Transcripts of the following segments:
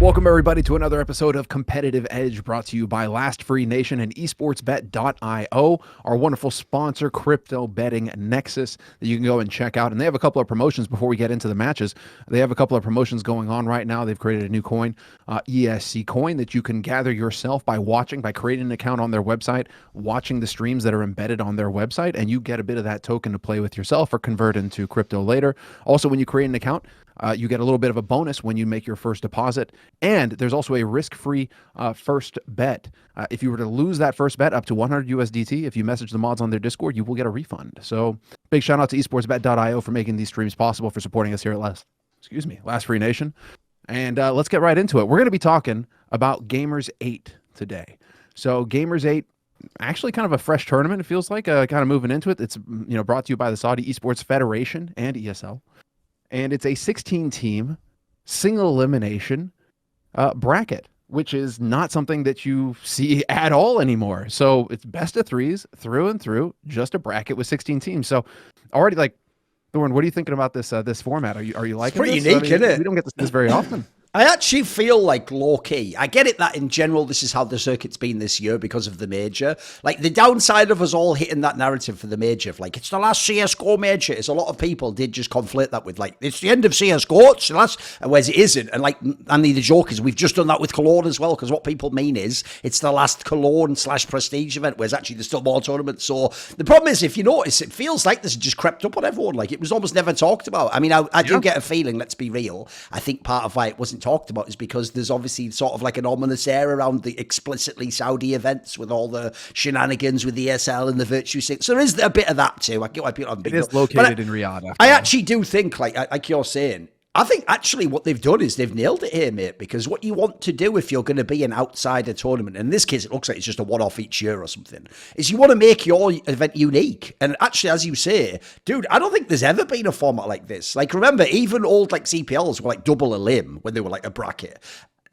Welcome, everybody, to another episode of Competitive Edge, brought to you by Last Free Nation and Esportsbet.io, our wonderful sponsor, crypto betting nexus, that you can go and check out. And they have a couple of promotions before we get into the matches. They have a couple of promotions going on right now. They've created a new coin, ESC coin, that you can gather yourself by creating an account on their website, watching the streams that are embedded on their website, and you get a bit of that token to play with yourself or convert into crypto later. Also, when you create an account, you get a little bit of a bonus when you make your first deposit. And there's also a risk-free first bet. If you were to lose that first bet up to 100 USDT, if you message the mods on their Discord, you will get a refund. So big shout out to Esportsbet.io for making these streams possible, for supporting us here at Last Free Nation. And let's get right into it. We're going to be talking about Gamers8 today. So Gamers8, actually kind of a fresh tournament, it feels like, kind of moving into it. It's brought to you by the Saudi Esports Federation and ESL. And it's a 16-team single elimination bracket, which is not something that you see at all anymore. So it's best of threes through and through, just a bracket with 16 teams. So already, like, Thorin, what are you thinking about this this format? Are you liking it's pretty this? unique, isn't it? We don't get this very often. I actually feel like low-key. I get it that in general this is how the circuit's been this year because of the major. Like, the downside of us all hitting that narrative for the major, like, it's the last CSGO major, is a lot of people did just conflate that with, like, it's the end of CSGO, it's the last, whereas it isn't. And, like, Andy the joke is we've just done that with Cologne as well, because what people mean is it's the last Cologne/prestige event, whereas actually there's still more tournaments. So the problem is, if you notice, it feels like this just crept up on everyone. Like, it was almost never talked about. I mean, I do get a feeling, let's be real, I think part of why it wasn't talked about is because there's obviously sort of like an ominous air around the explicitly Saudi events with all the shenanigans with the ESL and the Virtus.pro. So there is a bit of that too. I get why people have big. It is located in Riyadh. I actually do think, like you're saying, I think actually what they've done is they've nailed it here, mate, because what you want to do if you're going to be an outsider tournament, in this case it looks like it's just a one-off each year or something, is you want to make your event unique. And actually, as you say, dude, I don't think there's ever been a format like this. Like, remember, even old like CPLs were like double a limb when they were like a bracket.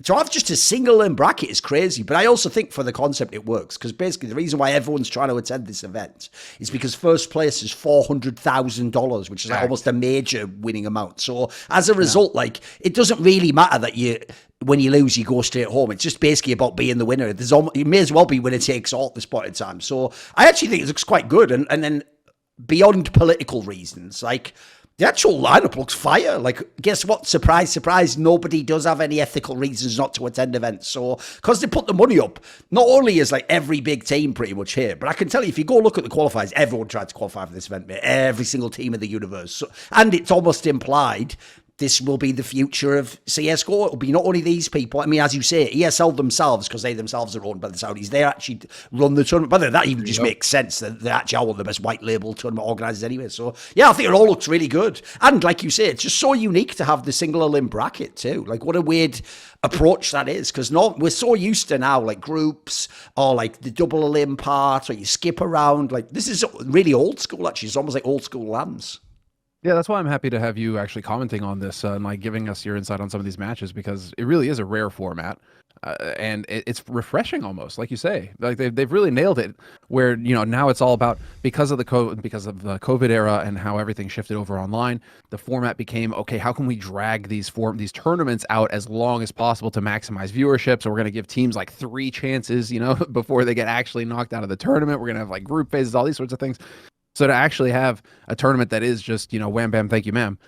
To have just a single in bracket is crazy, but I also think for the concept it works, because basically the reason why everyone's trying to attend this event is because first place is $400,000, which is like almost a major winning amount. So as a result, like, it doesn't really matter that when you lose, you go straight home. It's just basically about being the winner. It may as well be winner takes all at this point in time. So I actually think it looks quite good. And then beyond political reasons, like, the actual lineup looks fire. Like, guess what? Surprise, surprise. Nobody does have any ethical reasons not to attend events. So, because they put the money up, not only is like every big team pretty much here, but I can tell you, if you go look at the qualifiers, everyone tried to qualify for this event, mate. Every single team in the universe. So, and it's almost implied this will be the future of CSGO. It'll be not only these people. I mean, as you say, ESL themselves, because they themselves are owned by the Saudis, they actually run the tournament. But that even just makes sense that they actually are one of the best white label tournament organisers anyway. So, yeah, I think it all looks really good. And like you say, it's just so unique to have the single elim bracket too. Like, what a weird approach that is, because we're so used to now, like, groups or like the double elim part, or you skip around. Like, this is really old school, actually. It's almost like old school lands. Yeah, that's why I'm happy to have you actually commenting on this and like giving us your insight on some of these matches, because it really is a rare format, and it's refreshing almost, like you say. Like they've really nailed it. Where now it's all about, because of the COVID era and how everything shifted over online, the format became, okay, how can we drag these tournaments out as long as possible to maximize viewership? So we're going to give teams like 3 chances, before they get actually knocked out of the tournament. We're going to have like group phases, all these sorts of things. So to actually have a tournament that is just, wham, bam, thank you, ma'am,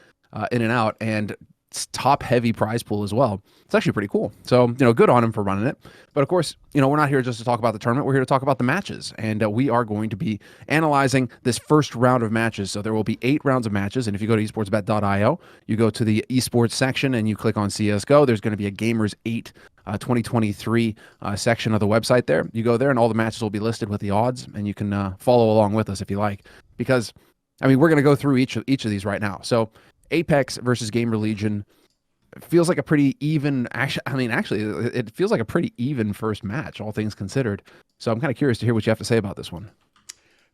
in and out, and it's top heavy prize pool as well, it's actually pretty cool. So, good on him for running it. But of course, we're not here just to talk about the tournament. We're here to talk about the matches. And we are going to be analyzing this first round of matches. So there will be 8 rounds of matches. And if you go to esportsbet.io, you go to the esports section and you click on CSGO, there's going to be a Gamers8 2023 section of the website there. You go there and all the matches will be listed with the odds, and you can follow along with us if you like, because I mean, we're going to go through each of these right now. So Apeks versus GamerLegion feels like a pretty even, actually it feels like a pretty even first match, all things considered. So I'm kind of curious to hear what you have to say about this one.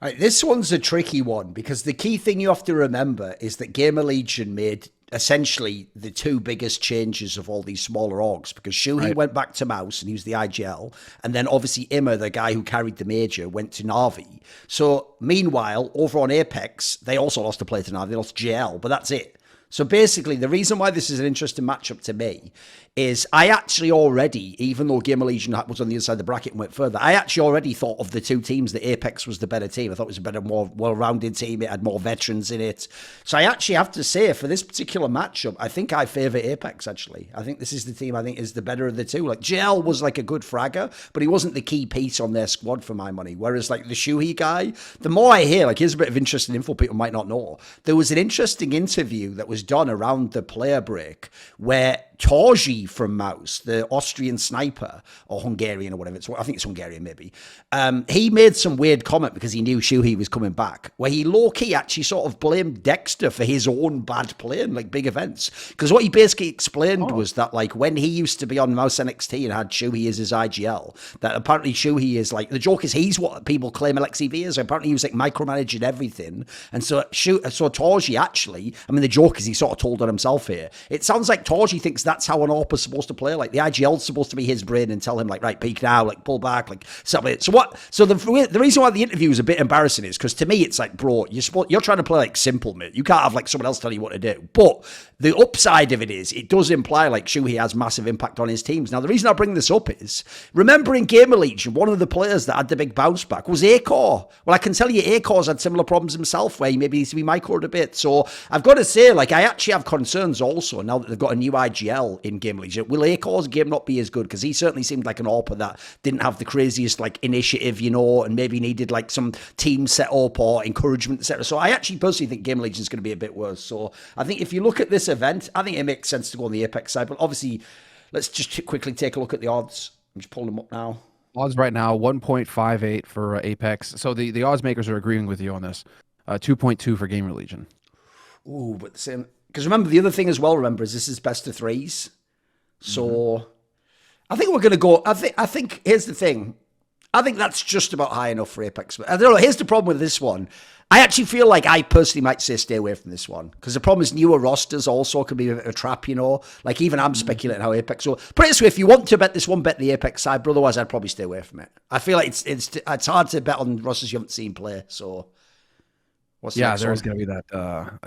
All right, this one's a tricky one, because the key thing you have to remember is that GamerLegion made essentially the 2 biggest changes of all these smaller orgs, because Shuhei went back to Mouse and he was the IGL, and then obviously Immer, the guy who carried the major, went to NAVI. So meanwhile, over on Apeks, they also lost a player to NAVI, they lost JL, but that's it. So basically, the reason why this is an interesting matchup to me is I actually already, even though GamerLegion was on the inside of the bracket and went further, I actually already thought of the two teams that Apeks was the better team. I thought it was a better, more well-rounded team. It had more veterans in it. So I actually have to say, for this particular matchup, I think I favour Apeks, actually. I think this is the team I think is the better of the two. Like, JL was like a good fragger, but he wasn't the key piece on their squad for my money. Whereas, like, the Shuhei guy, the more I hear, like, here's a bit of interesting info people might not know. There was an interesting interview that was done around the player break where Torji from Mouse, the Austrian sniper, or Hungarian or whatever, I think it's Hungarian maybe, he made some weird comment because he knew Shuhei was coming back, where he low-key actually sort of blamed Dexter for his own bad play in like big events. Because what he basically explained was that like when he used to be on Mouse NXT and had Shuhei as his IGL, that apparently Shuhei is like, the joke is he's what people claim LXEV is. Apparently he was like micromanaging everything. And so Torji actually, I mean the joke is he sort of told on himself here. It sounds like Torji thinks that's how an AWP is supposed to play. Like the IGL's supposed to be his brain and tell him like, right, peek now, like pull back, like something. So the reason why the interview is a bit embarrassing is because to me it's like, bro, you're trying to play like simple, mate. You can't have like someone else tell you what to do. But the upside of it is it does imply like Shuhei has massive impact on his teams. Now the reason I bring this up is remember in GamerLegion, one of the players that had the big bounce back was Acor. Well, I can tell you Acor's had similar problems himself where he maybe needs to be microed a bit. So I've got to say, like, I actually have concerns also now that they've got a new IGL in GamerLegion. Will Acor's game not be as good? Because he certainly seemed like an AWPer that didn't have the craziest like initiative, you know, and maybe needed like some team setup or encouragement, etc. So I actually personally think GamerLegion is going to be a bit worse. So I think if you look at this event, I think it makes sense to go on the Apeks side. But obviously, let's just quickly take a look at the odds. I'm just pulling them up now. Odds right now 1.58 for Apeks. So the odds makers are agreeing with you on this. 2.2 for GamerLegion. Ooh, but the same. Because remember, the other thing as well, remember, is this is best of threes. So I think we're going to go. I think here's the thing. I think that's just about high enough for Apeks. But I don't know. Here's the problem with this one. I actually feel like I personally might say stay away from this one because the problem is newer rosters also can be a trap, you know. Like even I'm speculating how Apeks. So put it this way: if you want to bet this one, bet the Apeks side. But otherwise, I'd probably stay away from it. I feel like it's hard to bet on rosters you haven't seen play. So. There's going to be that.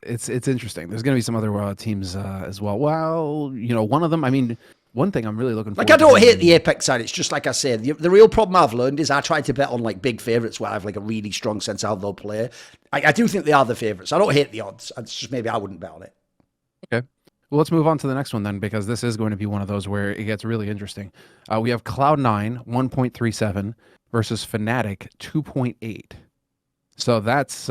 It's interesting. There's going to be some other teams as well. Well, you know, one of them. I mean, one thing I'm really looking for. Like I don't hate the Apeks side. It's just like I said. The real problem I've learned is I try to bet on like big favorites where I have like a really strong sense of how they'll play. I do think they are the favorites. I don't hate the odds. It's just maybe I wouldn't bet on it. Okay. Well, let's move on to the next one then, because this is going to be one of those where it gets really interesting. We have Cloud9 1.37 versus Fnatic 2.8. So that's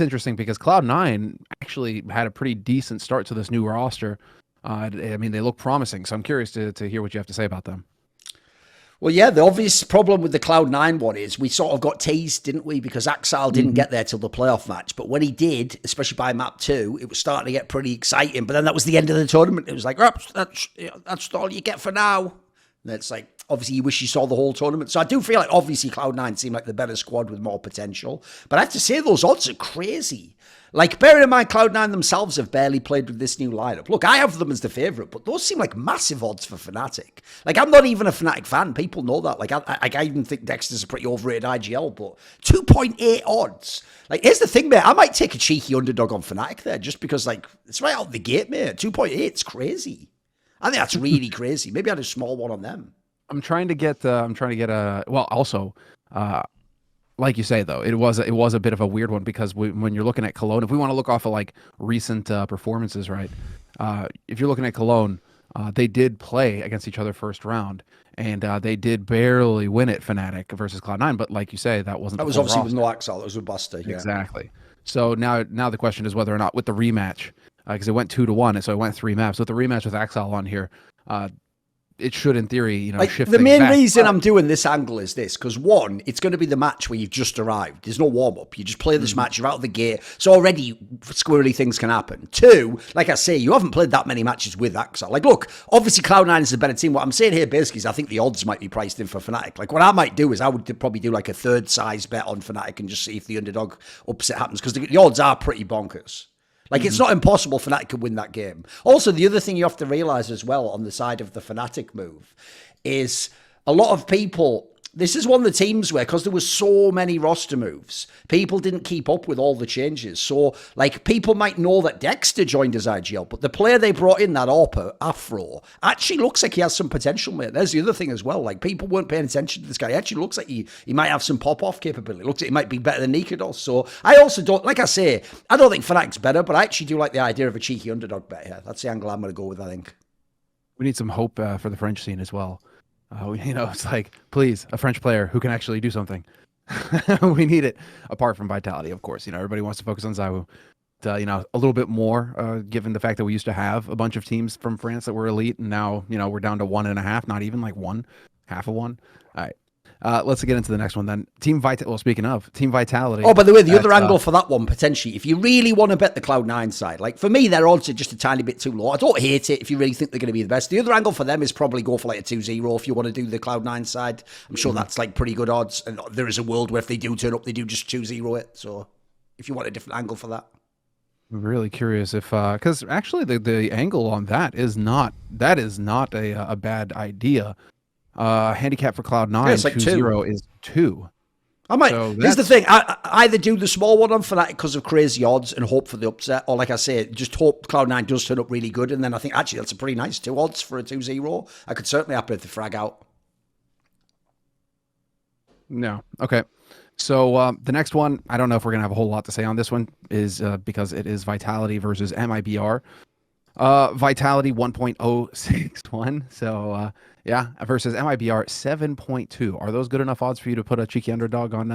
interesting because Cloud9 actually had a pretty decent start to this new roster. I mean, they look promising. So I'm curious to hear what you have to say about them. Well, yeah, the obvious problem with the Cloud9 one is we sort of got teased, didn't we? Because Axel didn't get there till the playoff match. But when he did, especially by map 2, it was starting to get pretty exciting. But then that was the end of the tournament. It was like, oh, that's all you get for now. And it's like, obviously, you wish you saw the whole tournament. So I do feel like, obviously, Cloud9 seemed like the better squad with more potential. But I have to say, those odds are crazy. Like, bearing in mind, Cloud9 themselves have barely played with this new lineup. Look, I have them as the favourite, but those seem like massive odds for Fnatic. Like, I'm not even a Fnatic fan. People know that. Like, I even think Dexter's a pretty overrated IGL, but 2.8 odds. Like, here's the thing, mate. I might take a cheeky underdog on Fnatic there, just because, like, it's right out the gate, mate. 2.8, it's crazy. I think that's really crazy. Maybe I'd a small one on them. I'm trying to get well, also, like you say, though, it was a bit of a weird one because when you're looking at Cologne, if we want to look off of like recent performances, right? If you're looking at Cologne, they did play against each other first round, and they did barely win it, Fnatic versus Cloud9. But like you say, that wasn't. That was obviously with no Axel. It was with Buster. Yeah. Exactly. So now the question is whether or not with the rematch, because it went 2-1, and so it went 3 maps. With the rematch with Axel on here, it should, in theory, you know, like, shift the main back. reason I'm doing this angle is this, because one, it's going to be the match where you've just arrived. There's no warm-up. You just play this match, you're out of the gate. So already, squirrely things can happen. Two, like I say, you haven't played that many matches with Axel. Like, look, obviously Cloud9 is a better team. What I'm saying here, basically, is I think the odds might be priced in for Fnatic. Like, what I might do is I would probably do like a third size bet on Fnatic and just see if the underdog upset happens, because the odds are pretty bonkers. Like, it's not impossible Fnatic could win that game. Also, the other thing you have to realize as well on the side of the Fnatic move is a lot of people this is one of the teams where, because there was so many roster moves, people didn't keep up with all the changes. So, like, people might know that Dexter joined as IGL, but the player they brought in, that Afro, actually looks like he has some potential, mate. There's the other thing as well. Like, people weren't paying attention to this guy. He actually looks like he might have some pop-off capability. Looks like he might be better than Nikados. So, I also don't, like I say, I don't think Fnatic's better, but I actually do like the idea of a cheeky underdog bet here. That's the angle I'm going to go with, I think. We need some hope for the French scene as well. It's like, please, a French player who can actually do something. We need it. Apart from Vitality, of course. Everybody wants to focus on ZywOo. A little bit more, given the fact that we used to have a bunch of teams from France that were elite, and now, we're down to 1.5, not even like one, half of one. All right. Let's get into the next one then. Team Vitality. Well, speaking of Team Vitality. Oh, by the way, the other angle for that one, potentially, if you really want to bet the Cloud9 side, like for me, their odds are just a tiny bit too low. I don't hate it if you really think they're going to be the best. The other angle for them is probably go for like a 2-0 if you want to do the Cloud9 side. I'm sure that's like pretty good odds. And there is a world where if they do turn up, they do just 2-0 it. So if you want a different angle for that. I'm really curious if, because actually the angle on that is not a bad idea. Handicap for Cloud9 it's like 2-0 is 2. I might. So here's the thing: I either do the small one on Fnatic because of crazy odds and hope for the upset, or like I say, just hope Cloud9 does turn up really good, and then I think actually that's a pretty nice 2 odds for a 2-0. I could certainly happy with the frag out. No, okay. So the next one, I don't know if we're gonna have a whole lot to say on this one, is because it is Vitality versus MIBR. Vitality 1.061. So yeah, versus MIBR 7.2. Are those good enough odds for you to put a cheeky underdog on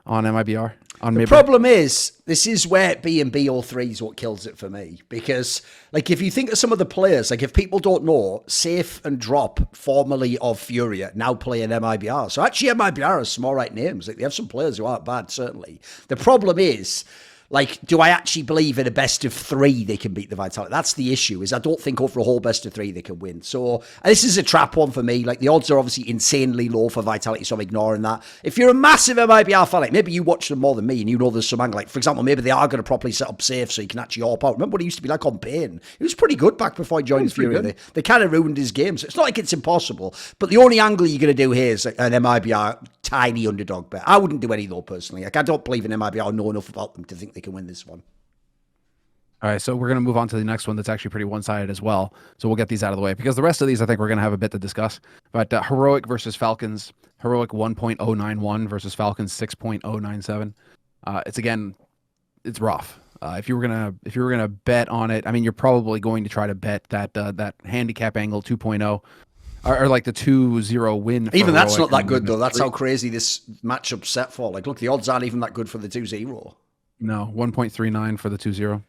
MIBR? The problem is, this is where B and B03 is what kills it for me. Because, like, if you think of some of the players, like, if people don't know, Safe and Drop, formerly of FURIA, now play in MIBR. So actually, MIBR has some all right names. Like, they have some players who aren't bad, certainly. The problem is, like, do I actually believe in a best of 3 they can beat the Vitality? That's the issue, is I don't think over a whole best of 3 they can win. So this is a trap one for me. Like, the odds are obviously insanely low for Vitality, so I'm ignoring that. If you're a massive MIBR fan, like, maybe you watch them more than me and you know there's some angle. Like, for example, maybe they are going to properly set up Safe so you can actually AWP out. Remember what he used to be like on Pain? He was pretty good back before he joined FURIA. They kind of ruined his game. So it's not like it's impossible. But the only angle you're going to do here is an MIBR tiny underdog bet. I wouldn't do any though, personally. Like, I don't believe in MIBR or know enough about them to think they can win this one. All right, so we're going to move on to the next one that's actually pretty one-sided as well. So we'll get these out of the way because the rest of these, I think we're going to have a bit to discuss. But Heroic versus Falcons. Heroic 1.091 versus Falcons 6.097. It's rough. If you were gonna bet on it, I mean, you're probably going to try to bet that handicap angle 2.0 or like the 2-0 win. Even that's not that good though. That's how crazy this matchup's set for. Like, look, the odds aren't even that good for the 2-0. No, 1.39 for the 2-0.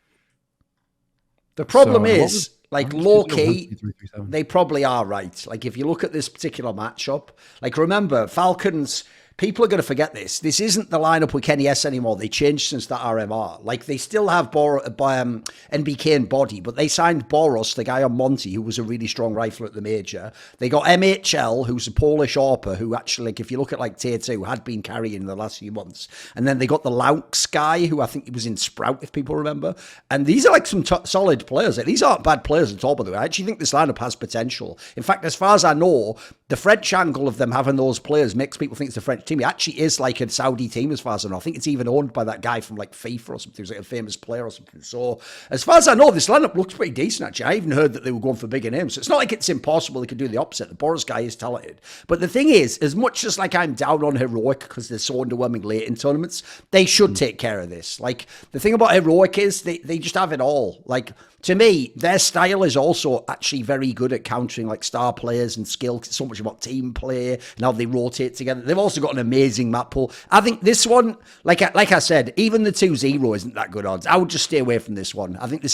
The problem is, like, low key, they probably are right. Like, if you look at this particular matchup, like, remember, Falcons, people are going to forget this. This isn't the lineup with Kenny S anymore. They changed since that RMR. Like, they still have NBK and Body, but they signed Boros, the guy on Monty, who was a really strong rifler at the major. They got MHL, who's a Polish AWPer, who actually, like, if you look at, like, Tier 2, had been carrying in the last few months. And then they got the Laux guy, who I think he was in Sprout, if people remember. And these are, like, some solid players. Like, these aren't bad players at all, by the way. I actually think this lineup has potential. In fact, as far as I know, the French angle of them having those players makes people think it's a French team. It actually is like a Saudi team as far as I know. I think it's even owned by that guy from like FIFA or something. He's like a famous player or something. So as far as I know, this lineup looks pretty decent actually. I even heard that they were going for bigger names. So it's not like it's impossible they could do the opposite. The Boris guy is talented. But the thing is, as much as like I'm down on Heroic because they're so underwhelming late in tournaments, they should take care of this. Like, the thing about Heroic is they just have it all. Like, to me, their style is also actually very good at countering like star players and skill. It's so much about team play and how they rotate together. They've also got an amazing map pool. I think this one, like I said, even the 2-0 isn't that good odds. I would just stay away from this one. I think this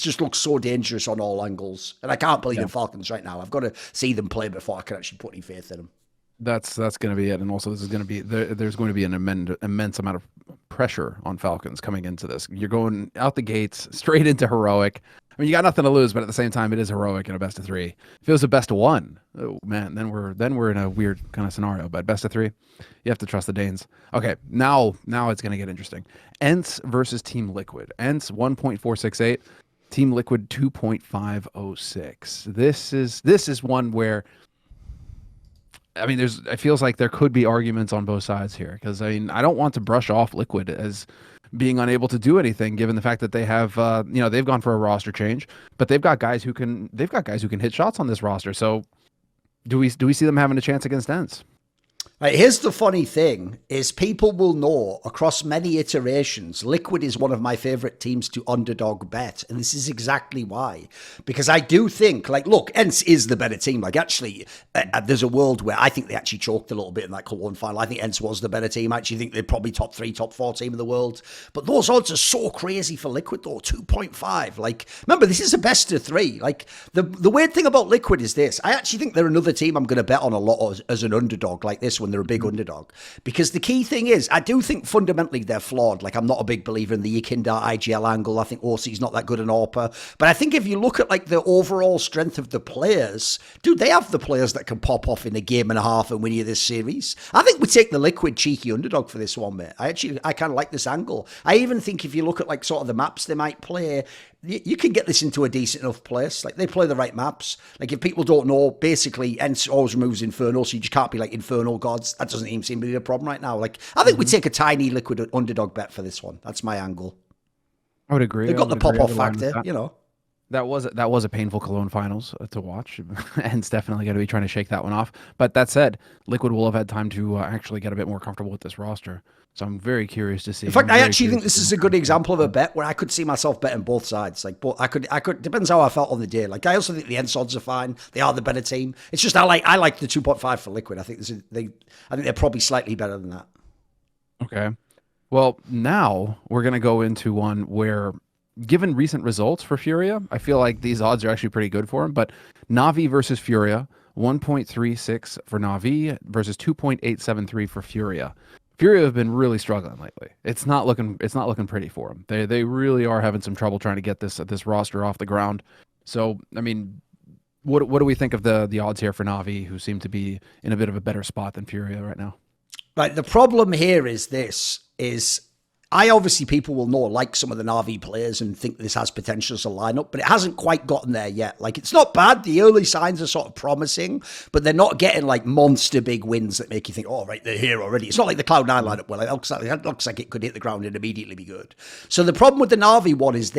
just looks so dangerous on all angles. And I can't believe in Falcons right now. I've got to see them play before I can actually put any faith in them. That's going to be it. And also this is going to be, there's going to be an immense amount of pressure on Falcons coming into this. You're going out the gates straight into Heroic. I mean, you got nothing to lose, but at the same time, it is Heroic in a best of 3. If it was a best of 1, oh man, then we're in a weird kind of scenario. But best of 3, you have to trust the Danes. Okay, now it's going to get interesting. ENCE versus Team Liquid. ENCE 1.468, Team Liquid 2.506. This is one where I mean, it feels like there could be arguments on both sides here, because I mean, I don't want to brush off Liquid as being unable to do anything, given the fact that they have, they've gone for a roster change, but they've got guys who can hit shots on this roster. So do we see them having a chance against ENCE? Right, here's the funny thing, is people will know across many iterations, Liquid is one of my favorite teams to underdog bet. And this is exactly why. Because I do think, like, look, ENCE is the better team. Like, actually, there's a world where I think they actually choked a little bit in that Cut 1 final. I think ENCE was the better team. I actually think they're probably top 3, top 4 team in the world. But those odds are so crazy for Liquid, though, 2.5. Like, remember, this is a best of 3. Like, the weird thing about Liquid is this. I actually think they're another team I'm going to bet on a lot as an underdog like this when they're a big underdog. Because the key thing is, I do think fundamentally they're flawed. Like, I'm not a big believer in the Yekindar IGL angle. I think OC's not that good an AWPer. But I think if you look at, like, the overall strength of the players, dude, they have the players that can pop off in a game and a half and win you this series. I think we take the Liquid cheeky underdog for this one, mate. I kind of like this angle. I even think if you look at, like, sort of the maps they might play, you can get this into a decent enough place. Like, they play the right maps. Like, if people don't know, basically, ENCE always removes Inferno, so you just can't be like Infernal gods. That doesn't even seem to be a problem right now. Like, I think we take a tiny Liquid underdog bet for this one. That's my angle. I would agree. They've got the pop-off factor, you know. That was a painful Cologne finals to watch, and it's definitely going to be trying to shake that one off. But that said, Liquid will have had time to actually get a bit more comfortable with this roster. So I'm very curious to see. In fact, I actually think this is a good example of a bet where I could see myself betting both sides. Like, I could. Depends how I felt on the day. Like, I also think the ENCE odds are fine. They are the better team. It's just I like the 2.5 for Liquid. I think they're probably slightly better than that. Okay. Well, now we're going to go into one where, given recent results for FURIA, I feel like these odds are actually pretty good for them. But NAVI versus FURIA, 1.36 for NAVI versus 2.873 for FURIA. FURIA have been really struggling lately. It's not looking pretty for them. They really are having some trouble trying to get this roster off the ground. So, I mean, what do we think of the odds here for NAVI, who seem to be in a bit of a better spot than FURIA right now? Right. The problem here is obviously people will know, like some of the NAVI players, and think this has potential as a lineup, but it hasn't quite gotten there yet. Like, it's not bad. The early signs are sort of promising, but they're not getting like monster big wins that make you think, oh, right, they're here already. It's not like the Cloud9 lineup where it looks like it could hit the ground and immediately be good. So the problem with the NAVI one is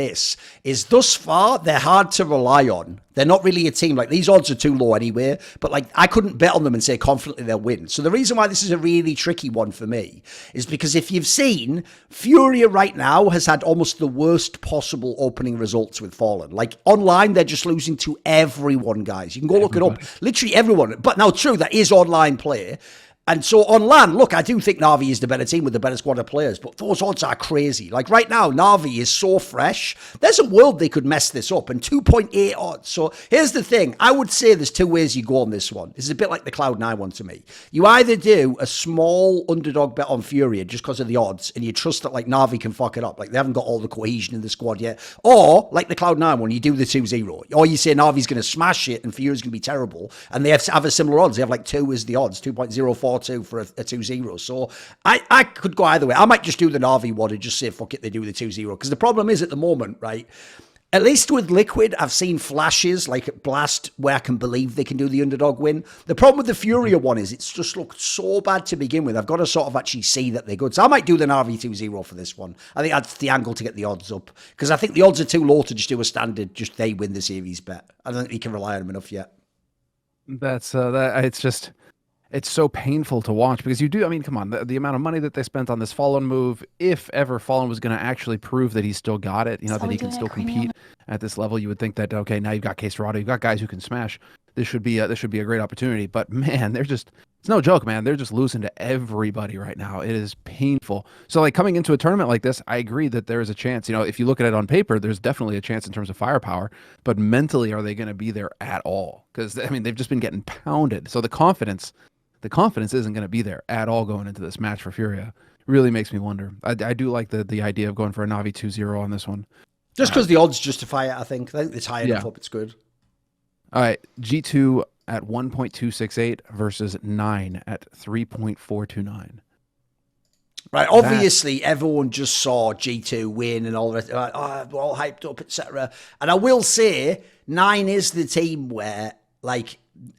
thus far, they're hard to rely on. They're not really a team. Like, these odds are too low anyway, but like, I couldn't bet on them and say confidently they'll win. So the reason why this is a really tricky one for me is because if you've seen, FURIA right now has had almost the worst possible opening results with Fallen. Like, online, they're just losing to everyone, guys. You can go look it up. Literally everyone. But now, true, that is online play. And so on LAN, look, I do think NAVI is the better team with the better squad of players, but those odds are crazy. Like, right now, NAVI is so fresh. There's a world they could mess this up, and 2.8 odds. So here's the thing. I would say there's two ways you go on this one. This is a bit like the Cloud9 one to me. You either do a small underdog bet on FURIA just because of the odds, and you trust that, like, NAVI can fuck it up. Like, they haven't got all the cohesion in the squad yet. Or, like the Cloud9 one, you do the 2-0. Or you say NAVI's going to smash it and FURIA's going to be terrible, and they have a similar odds. They have, like, 2 as the odds, 2.042 for a 2-0. So I could go either way. I might just do the NAVI one and just say, fuck it, they do the 2-0. Because the problem is, at the moment, right, at least with Liquid, I've seen flashes like at Blast where I can believe they can do the underdog win. The problem with the FURIA one is it's just looked so bad to begin with. I've got to sort of actually see that they're good. So I might do the NAVI 2-0 for this one. I think that's the angle to get the odds up. Because I think the odds are too low to just do a standard, just they win the series bet. I don't think you can rely on them enough yet. It's so painful to watch, because you do, I mean, come on, the amount of money that they spent on this Fallen move, if ever Fallen was going to actually prove that he's still got it, that he can still compete at this level, you would think that, okay, now you've got K-Serrado, you've got guys who can smash. This should be a great opportunity. But man, it's no joke, man. They're just losing to everybody right now. It is painful. So, like, coming into a tournament like this, I agree that there is a chance. If you look at it on paper, there's definitely a chance in terms of firepower. But mentally, are they going to be there at all? Because, I mean, they've just been getting pounded. So the confidence isn't going to be there at all going into this match for FURIA. Really makes me wonder. I do like the idea of going for a NAVI 2-0 on this one. Just because the odds justify it, I think. I think it's high enough up, it's good. All right, G2 at 1.268 versus 9 at 3.429. Right, obviously everyone just saw G2 win and all the rest. We're all hyped up, etc. And I will say, 9 is the team where, like,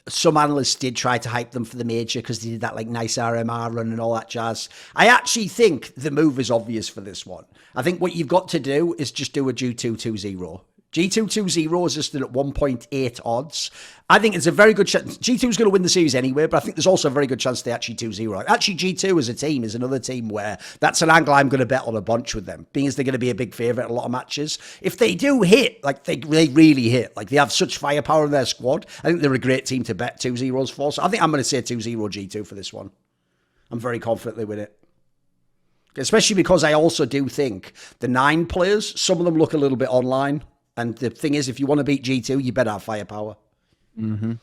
some analysts did try to hype them for the major because they did that like nice RMR run and all that jazz. I actually think the move is obvious for this one. I think what you've got to do is just do a G2 2-0. G2 2-0 is just at 1.8 odds. I think it's a very good chance. G2 is going to win the series anyway, but I think there's also a very good chance they actually 2-0. Actually, G2 as a team is another team where that's an angle I'm going to bet on a bunch with them, being as they're going to be a big favourite in a lot of matches. If they do hit, like they really hit, like they have such firepower in their squad, I think they're a great team to bet 2-0s for. So I think I'm going to say 2-0 G2 for this one. I'm very confident they win it. Especially because I also do think the 9 players, some of them look a little bit online. And the thing is, if you want to beat G2, you better have firepower. Mm-hmm.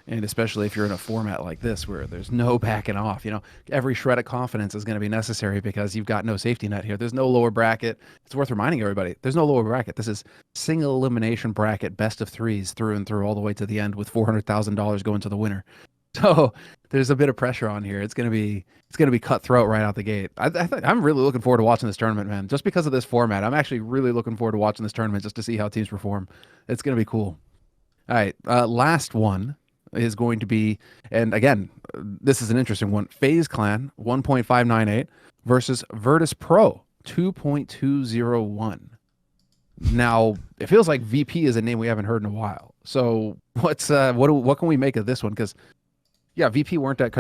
And especially if you're in a format like this where there's no backing off, you know, every shred of confidence is going to be necessary because you've got no safety net here. There's no lower bracket. It's worth reminding everybody, there's no lower bracket. This is single elimination bracket, best of 3s through and through all the way to the end with $400,000 going to the winner. So there's a bit of pressure on here. It's going to be cutthroat right out the gate. I'm really looking forward to watching this tournament, man. Just because of this format, I'm actually really looking forward to watching this tournament just to see how teams perform. It's going to be cool. All right, last one is going to be, and again, this is an interesting one. FaZe Clan 1.598 versus Virtus.pro 2.201. Now, it feels like VP is a name we haven't heard in a while. So what can we make of this one? Because yeah, VP weren't at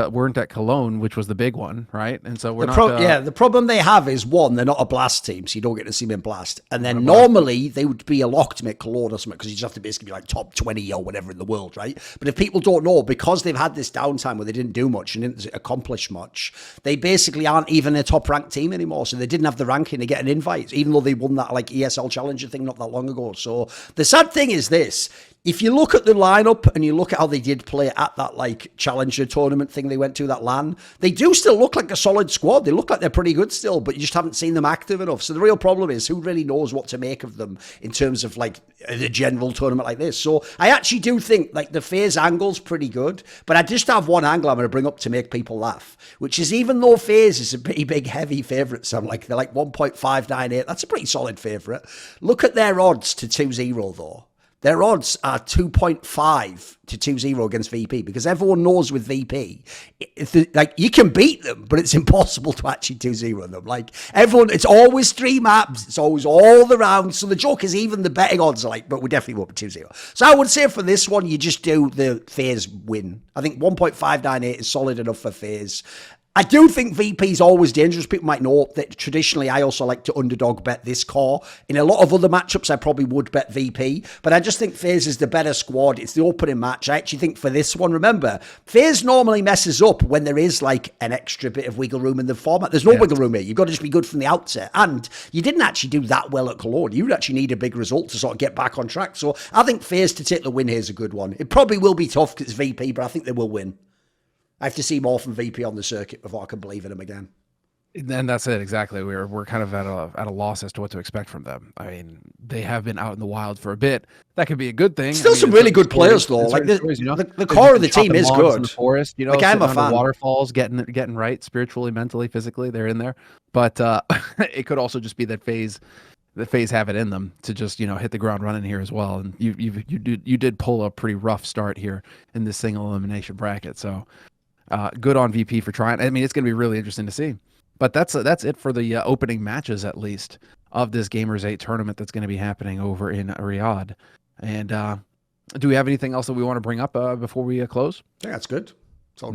Cologne, which was the big one, right? And so we're the problem they have is, one, they're not a Blast team, so you don't get to see them in Blast. And then normally they would be a lock to make Cologne or something because you just have to basically be like top 20 or whatever in the world, right? But if people don't know, because they've had this downtime where they didn't do much and didn't accomplish much, they basically aren't even a top ranked team anymore. So they didn't have the ranking to get an invite, even though they won that like ESL Challenger thing not that long ago. So the sad thing is this. If you look at the lineup and you look at how they did play at that like challenger tournament thing they went to, that LAN, they do still look like a solid squad. They look like they're pretty good still, but you just haven't seen them active enough. So the real problem is who really knows what to make of them in terms of like the general tournament like this. So I actually do think like the FaZe angle's pretty good, but I just have one angle I'm going to bring up to make people laugh, which is even though FaZe is a pretty big heavy favourite, so they're like 1.598. That's a pretty solid favourite. Look at their odds to 2-0 though. Their odds are 2.5 to 2-0 against VP because everyone knows with VP, like you can beat them, but it's impossible to actually 2-0 them. Like everyone, it's always 3 maps, it's always all the rounds. So the joke is even the betting odds are like, but we definitely won't be 2-0. So I would say for this one, you just do the FaZe win. I think 1.598 is solid enough for FaZe. I do think VP is always dangerous. People might know that traditionally I also like to underdog bet this core. In a lot of other matchups, I probably would bet VP, but I just think FaZe is the better squad. It's the opening match. I actually think for this one, remember, FaZe normally messes up when there is like an extra bit of wiggle room in the format. There's no wiggle room here. You've got to just be good from the outset. And you didn't actually do that well at Cologne. You would actually need a big result to sort of get back on track. So I think FaZe to take the win here is a good one. It probably will be tough because it's VP, but I think they will win. I have to see more from VP on the circuit before I can believe in him again. And that's it, exactly. We're kind of at a loss as to what to expect from them. I mean, they have been out in the wild for a bit. That could be a good thing. Still some really good players, though. Like the core of the team is good. In the forest, you know, like I'm a fan. Waterfalls, getting right spiritually, mentally, physically. They're in there, but it could also just be that FaZe have it in them to just, you know, hit the ground running here as well. And you did pull a pretty rough start here in this single elimination bracket. So. Good on VP for trying. I mean, it's going to be really interesting to see. But that's it for the opening matches, at least, of this Gamers8 tournament that's going to be happening over in Riyadh. And do we have anything else that we want to bring up before we close? Yeah, that's good. All